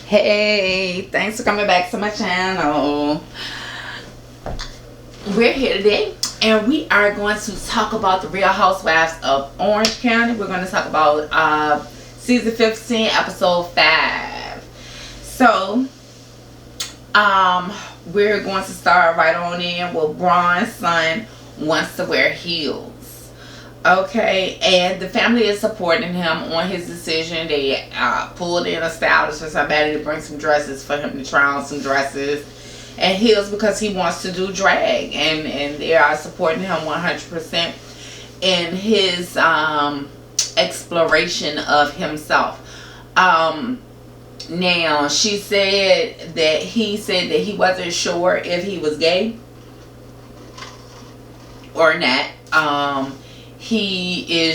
Hey, thanks for coming back to my channel. We're here today and we are going to talk about the Real Housewives of Orange County. We're going to talk about season 15, episode 5. So, we're going to start right on in with Braun's son wants to wear heels. Okay, and the family is supporting him on his decision. They pulled in a stylist for somebody to bring some dresses for him to try on some dresses and heels because he wants to do drag, and they are supporting him 100% in his exploration of himself. Now she said that he wasn't sure if he was gay or not. He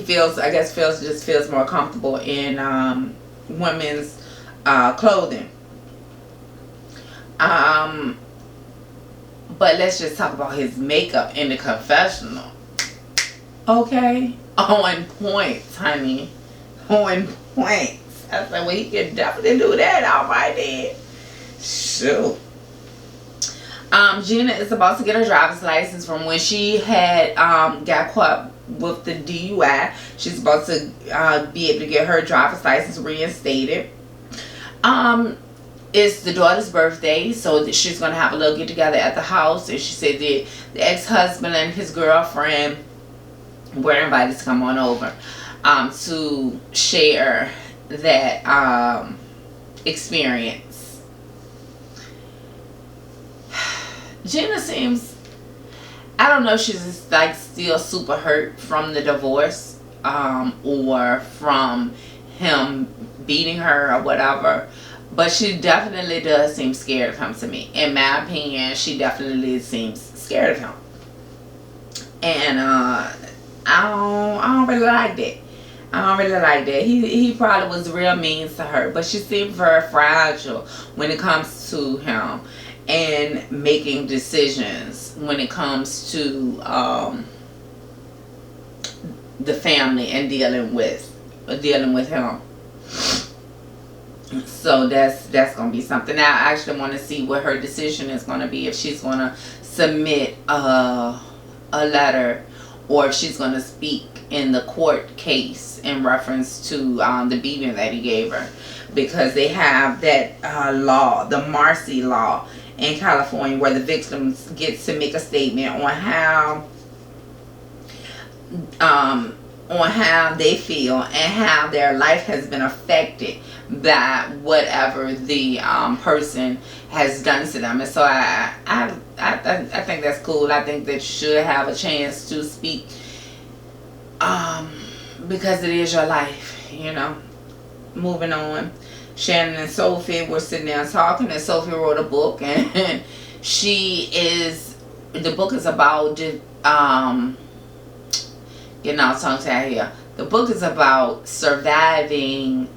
feels more comfortable in women's clothing. But let's just talk about his makeup in the confessional. Okay, on point, honey, on point. I said, well, he can definitely do that. All right then. Shoot. Gina is about to get her driver's license from when she had got caught with the DUI. She's about to be able to get her driver's license reinstated. It's the daughter's birthday, so she's going to have a little get together at the house. And she said that the ex-husband and his girlfriend were invited to come on over to share that experience. Gina seems, I don't know if she's just like still super hurt from the divorce or from him beating her or whatever, but she definitely does seem scared of him to me. In my opinion, she definitely seems scared of him, and I don't really like that. I don't really like that. He probably was real mean to her, but she seemed very fragile when it comes to him and making decisions when it comes to the family and dealing with him. So that's gonna be something. Now I actually want to see what her decision is gonna be, if she's gonna submit a letter or if she's gonna speak in the court case in reference to the beating that he gave her, because they have that law, the Marcy Law in California, where the victims get to make a statement on how they feel and how their life has been affected by whatever the person has done to them. And so I think that's cool. I think that you should have a chance to speak because it is your life, you know. Moving on. Shannon and Sophie were sitting there talking, and Sophie wrote a book, and the book is about getting all tongue tied here. The book is about surviving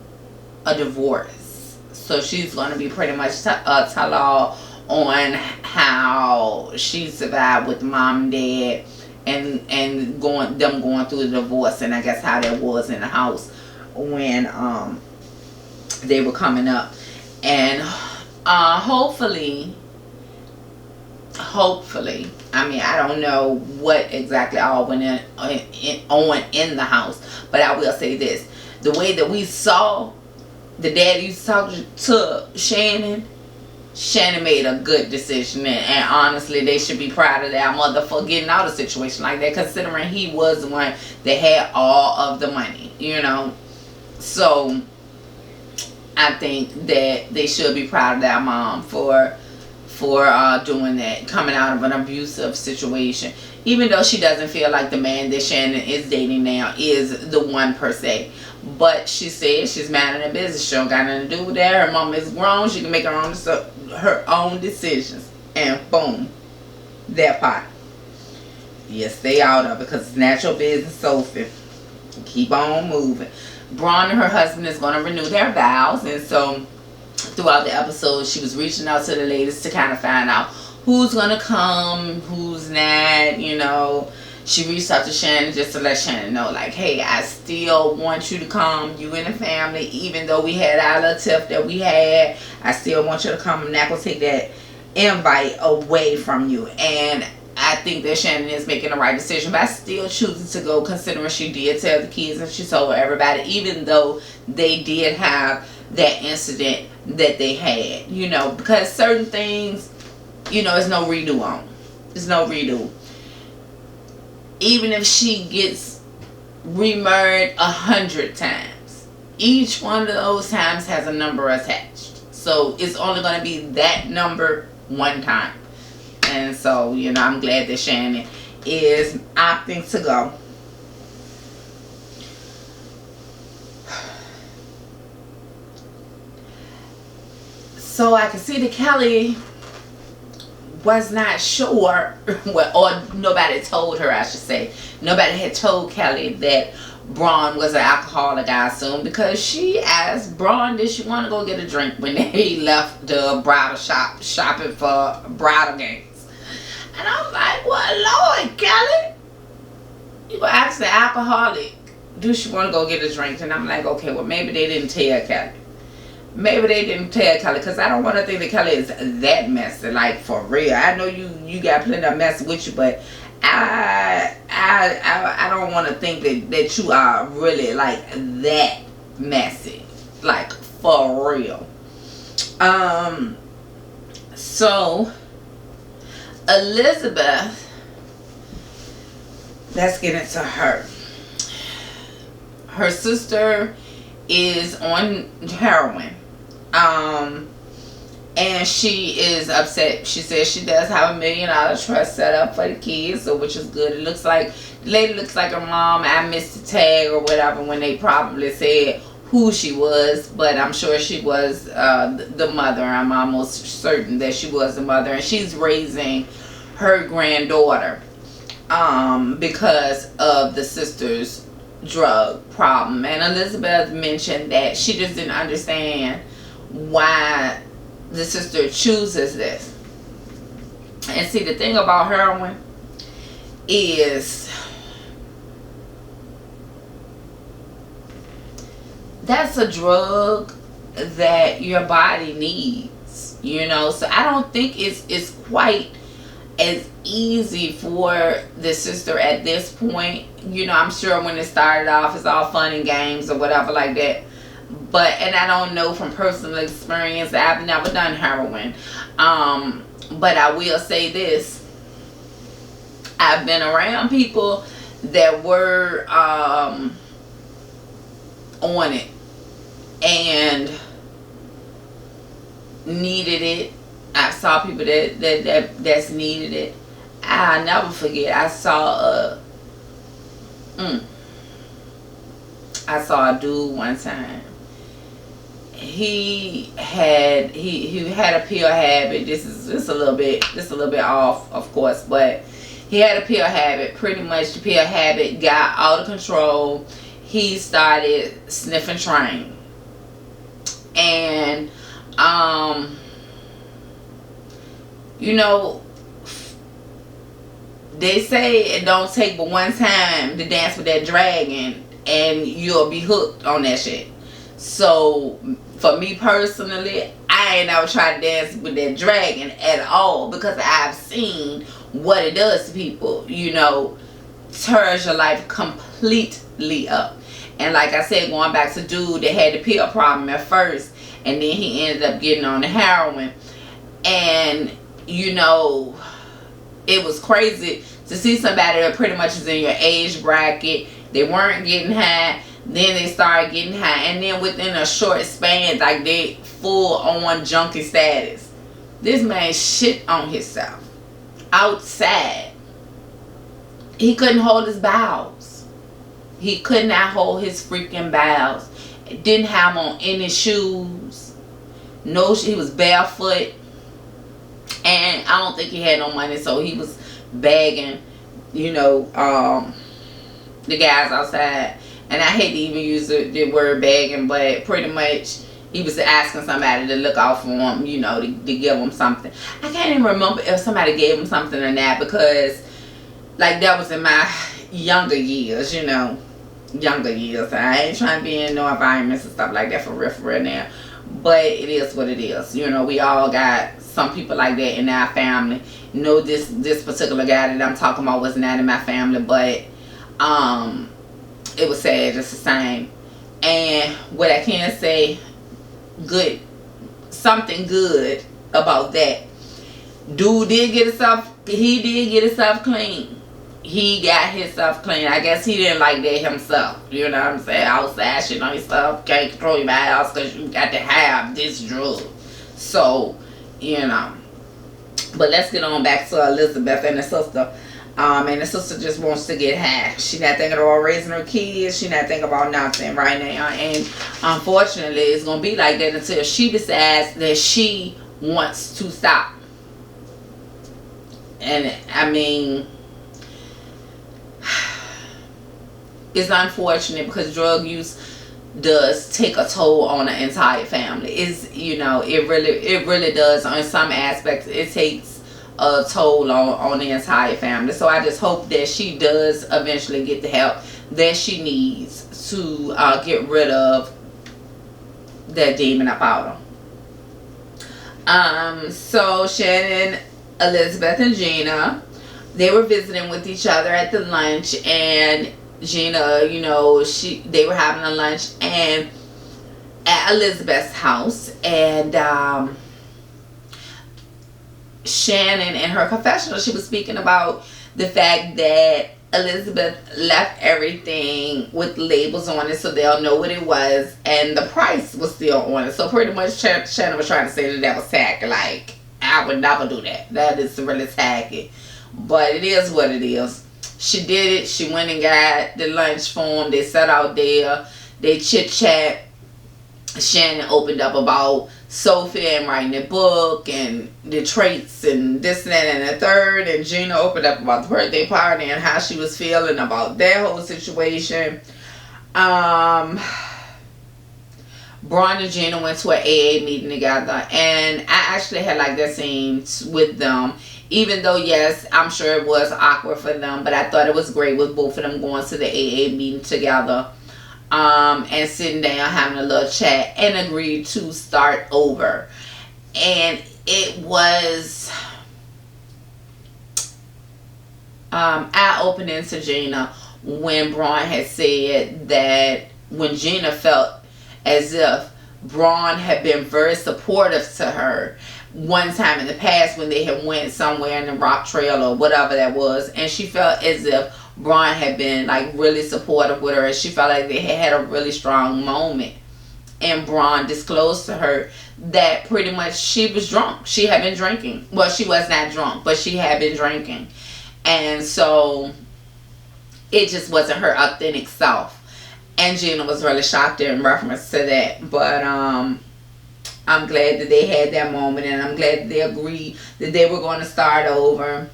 a divorce. So she's going to be pretty much tell all on how she survived with mom and dad, and going through the divorce, and I guess how that was in the house when they were coming up. And hopefully, I mean, I don't know what exactly all went on in the house, but I will say this: the way that we saw the dad used to talk to Shannon made a good decision, and honestly, they should be proud of that mother for getting out of a situation like that, considering he was the one that had all of the money, you know. So I think that they should be proud of that mom for doing that, coming out of an abusive situation, even though she doesn't feel like the man that Shannon is dating now is the one per se. But she said she's mad in her business. She don't got nothing to do with that. Her mom is grown. She can make her own decisions. And boom, that part. Yes, stay out of it, because it's not your business, Sophie. Keep on moving. Braun and her husband is going to renew their vows, and so throughout the episode she was reaching out to the ladies to kind of find out who's going to come, who's not, you know. she reached out to Shannon just to let Shannon know, like, hey, I still want you to come, you and the family, even though we had our little tiff that we had, I still want you to come. I'm not going to take that invite away from you. And I think that Shannon is making the right decision, but I still choose to go, considering she did tell the kids and she told everybody, even though they did have that incident that they had, you know, because certain things, you know, there's no redo on. There's no redo. Even if she gets remarried 100 times, each one of those times has a number attached. So it's only going to be that number one time. And so, you know, I'm glad that Shannon is opting to go. So I can see that Kelly was not sure, well, or nobody told her, I should say. Nobody had told Kelly that Braun was an alcoholic, I assume, because she asked Braun, did she want to go get a drink when they left the bridal shop shopping for bridal gowns. And I was like, well, Lord, Kelly, you were asking the alcoholic, do she want to go get a drink? And I'm like, okay, well, maybe they didn't tell Kelly. Maybe they didn't tell Kelly, because I don't want to think that Kelly is that messy, like, for real. I know you got plenty of mess with you, but I don't want to think that you are really like that messy, like, for real. So Elizabeth, let's get into her. Her sister is on heroin. And she is upset. She says she does have $1 million trust set up for the kids, so which is good. It looks like the lady looks like her mom. I missed the tag or whatever when they probably said who she was, but I'm sure she was the mother. I'm almost certain that she was the mother, and she's raising her granddaughter because of the sister's drug problem. And Elizabeth mentioned that she just didn't understand why the sister chooses this. And see, the thing about heroin is that's a drug that your body needs, you know. So I don't think it's quite as easy for the sister at this point. You know, I'm sure when it started off, it's all fun and games or whatever like that. But, and I don't know from personal experience, I've never done heroin. But I will say this. I've been around people that were on it and needed it. I saw people that's needed it. I'll never forget. I saw a dude one time. He had a pill habit. This is a little bit off, of course, but he had a pill habit. Pretty much the pill habit got out of control. He started sniffing train. And you know, they say it don't take but one time to dance with that dragon and you'll be hooked on that shit. So for me personally, I ain't never tried to dance with that dragon at all, because I've seen what it does to people. You know, tears your life completely up. And like I said, going back to dude that had the pill problem at first, and then he ended up getting on the heroin. And you know, it was crazy to see somebody that pretty much is in your age bracket. They weren't getting high, then they started getting high, and then within a short span, like, they full on junkie status. This man shit on himself outside. He couldn't hold his bowels. He could not hold his freaking bowels. Didn't have on any shoes. No, he was barefoot. And I don't think he had no money, so he was begging, you know, the guys outside. And I hate to even use the word begging, but pretty much he was asking somebody to look out for him, you know, to give him something. I can't even remember if somebody gave him something or not, because like that was in my younger years, younger years. I ain't trying to be in no environments and stuff like that for real now. But it is what it is. We all got some people like that in our family. This particular guy that I'm talking about was not in my family, but it was sad just the same. And what I can say, something good about that. Dude did get himself clean. He got himself clean. I guess he didn't like that himself. You know what I'm saying? Outside shit on yourself. Can't control your house because you got to have this drug. So, But let's get on back to Elizabeth and the sister. And the sister just wants to get high. She not thinking about raising her kids. She not thinking about nothing right now. And unfortunately, it's going to be like that until she decides that she wants to stop. And I mean, it's unfortunate because drug use does take a toll on the entire family. It really does. On some aspects, it takes a toll on the entire family. So I just hope that she does eventually get the help that she needs to get rid of that demon about her. So Shannon, Elizabeth, and Gina, they were visiting with each other at the lunch, and Gina, they were having a lunch and at Elizabeth's house, and Shannon, in her confessional, she was speaking about the fact that Elizabeth left everything with labels on it so they'll know what it was, and the price was still on it. So pretty much Shannon was trying to say that was tacky. Like, I would never do that. That is really tacky. But it is what it is. She did it. She went and got the lunch for them. They sat out there. They chit-chat. Shannon opened up about Sophie and writing a book and the traits and this and that and the third. And Gina opened up about the birthday party and how she was feeling about that whole situation. Braun and Gina went to an AA meeting together, and I actually had like that scene with them, even though yes, I'm sure it was awkward for them, but I thought it was great with both of them going to the AA meeting together, and sitting down having a little chat, and agreed to start over. And it was eye-opening to Gina when Braun had said that when Gina felt as if Braun had been very supportive to her one time in the past when they had went somewhere in the rock trail or whatever that was, and she felt as if Braun had been like really supportive with her, and she felt like they had a really strong moment. And Braun disclosed to her that pretty much she was drunk. She had been drinking. Well, she was not drunk, but she had been drinking, and so it just wasn't her authentic self. And Gina was really shocked in reference to that. But I'm glad that they had that moment, and I'm glad that they agreed that they were going to start over.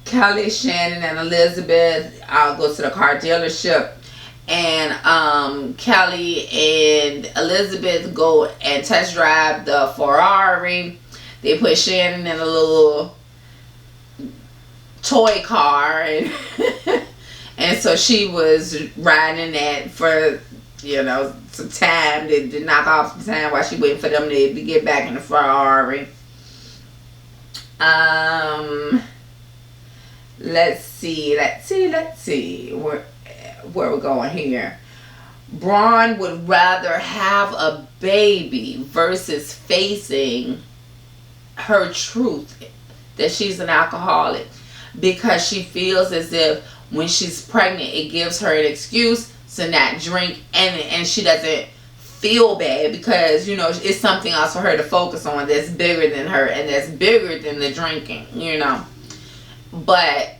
Kelly, Shannon, and Elizabeth go to the car dealership, and Kelly and Elizabeth go and test drive the Ferrari. They put Shannon in a little toy car, and and so she was riding that for, some time to knock off some time while she waiting for them to get back in the Ferrari. Let's see. Where we're going here. Braun would rather have a baby versus facing her truth that she's an alcoholic, because she feels as if when she's pregnant, it gives her an excuse to not drink, and she doesn't feel bad because, it's something else for her to focus on that's bigger than her and that's bigger than the drinking, But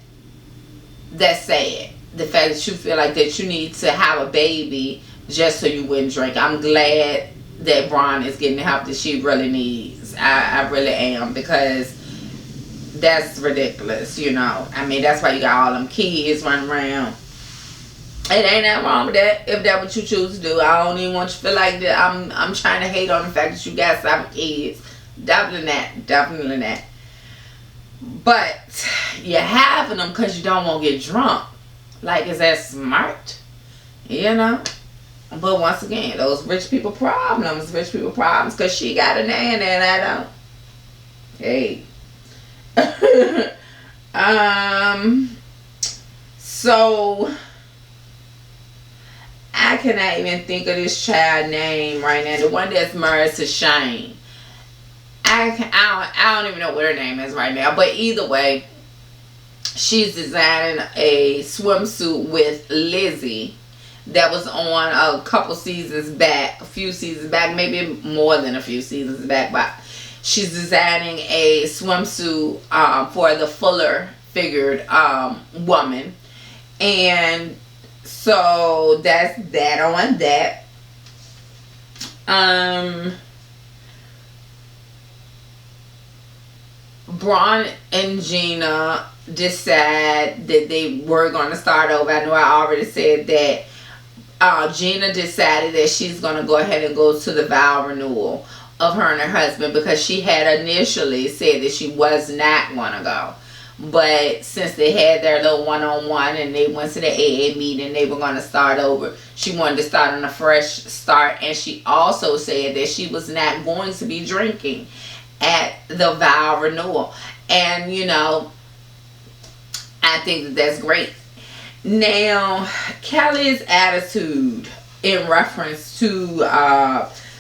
that's sad. The fact that you feel like that you need to have a baby just so you wouldn't drink. I'm glad that Braun is getting the help that she really needs. I really am, because that's ridiculous, I mean, that's why you got all them kids running around. It ain't nothing wrong with that if that's what you choose to do. I don't even want you to feel like that I'm trying to hate on the fact that you got 7 kids. Definitely not. But you're having them because you don't want to get drunk. Like, is that smart? You know? But once again, those rich people problems. Because she got a nana and I don't. Hey. So I cannot even think of this child name right now. The one that's married to Shane. I don't even know what her name is right now. But either way, she's designing a swimsuit with Lizzy that was on a couple seasons back, a few seasons back, maybe more than a few seasons back. But she's designing a swimsuit for the fuller figured woman. And so that's that on that. Braun and Gina decide that they were going to start over. I know I already said that. Gina decided that she's going to go ahead and go to the vow renewal of her and her husband, because she had initially said that she was not going to go. But since they had their little one-on-one and they went to the AA meeting, they were going to start over. She wanted to start on a fresh start. And she also said that she was not going to be drinking at the vow renewal. And, you know, I think that that's great. Now, Kelly's attitude in reference to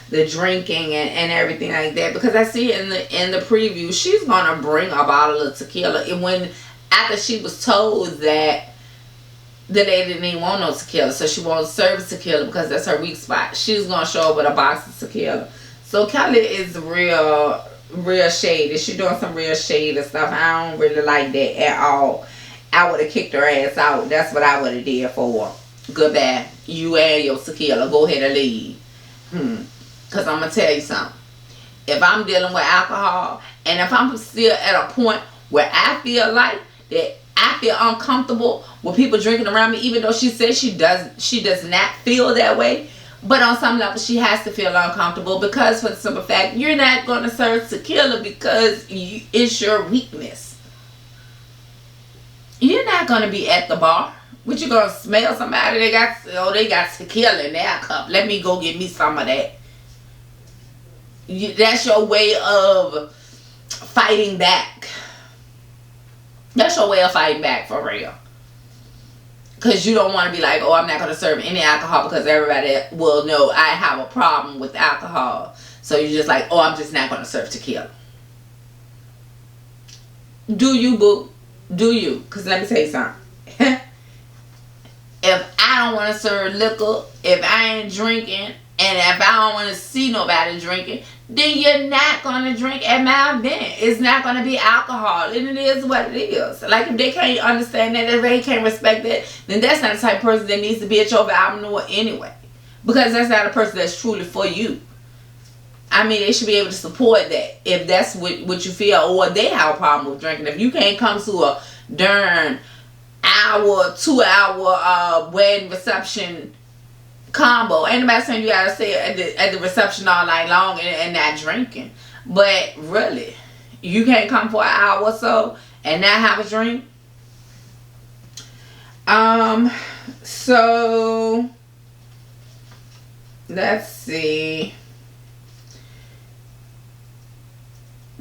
the drinking and everything like that, because I see in the preview she's gonna bring a bottle of tequila. And when after she was told that the lady didn't even want no tequila, so she won't serve tequila because that's her weak spot, she's gonna show up with a box of tequila. So Kelly is real shady. She's doing some real shady stuff. I don't really like that at all. I would have kicked her ass out. That's what I would have did for her. Goodbye. You and your tequila. Go ahead and leave. Because I'm going to tell you something. If I'm dealing with alcohol, and if I'm still at a point where I feel like that I feel uncomfortable with people drinking around me, even though she says she does not feel that way, but on some level she has to feel uncomfortable, because for the simple fact, you're not going to serve tequila because it's your weakness. You're not going to be at the bar. What, you going to smell somebody? They got tequila in their cup. Let me go get me some of that. That's your way of fighting back. That's your way of fighting back, for real. Because you don't want to be like, oh, I'm not going to serve any alcohol because everybody will know I have a problem with alcohol. So you're just like, oh, I'm just not going to serve tequila. Do you, boo? Do you? Because let me tell you something. If I don't want to serve liquor, if I ain't drinking, and if I don't want to see nobody drinking, then you're not going to drink at my event. It's not going to be alcohol. And it is what it is. Like, if they can't understand that, if they can't respect that, then that's not the type of person that needs to be at your vow renewal anyway. Because that's not a person that's truly for you. I mean, they should be able to support that if that's what you feel, or they have a problem with drinking. If you can't come to a darn hour, 2 hour wedding reception combo, ain't nobody saying you gotta stay at the reception all night long and not drinking. But really, you can't come for an hour or so and not have a drink. So let's see.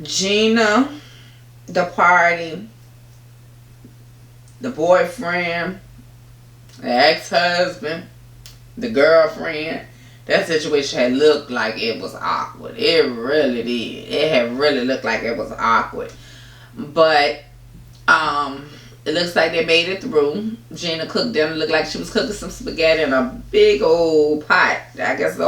Gina, the party, the boyfriend, the ex-husband, the girlfriend, that situation had looked like it was awkward. It really did. It had really looked like it was awkward. But it looks like they made it through. Gina cooked them. It looked like she was cooking some spaghetti in a big old pot. I guess the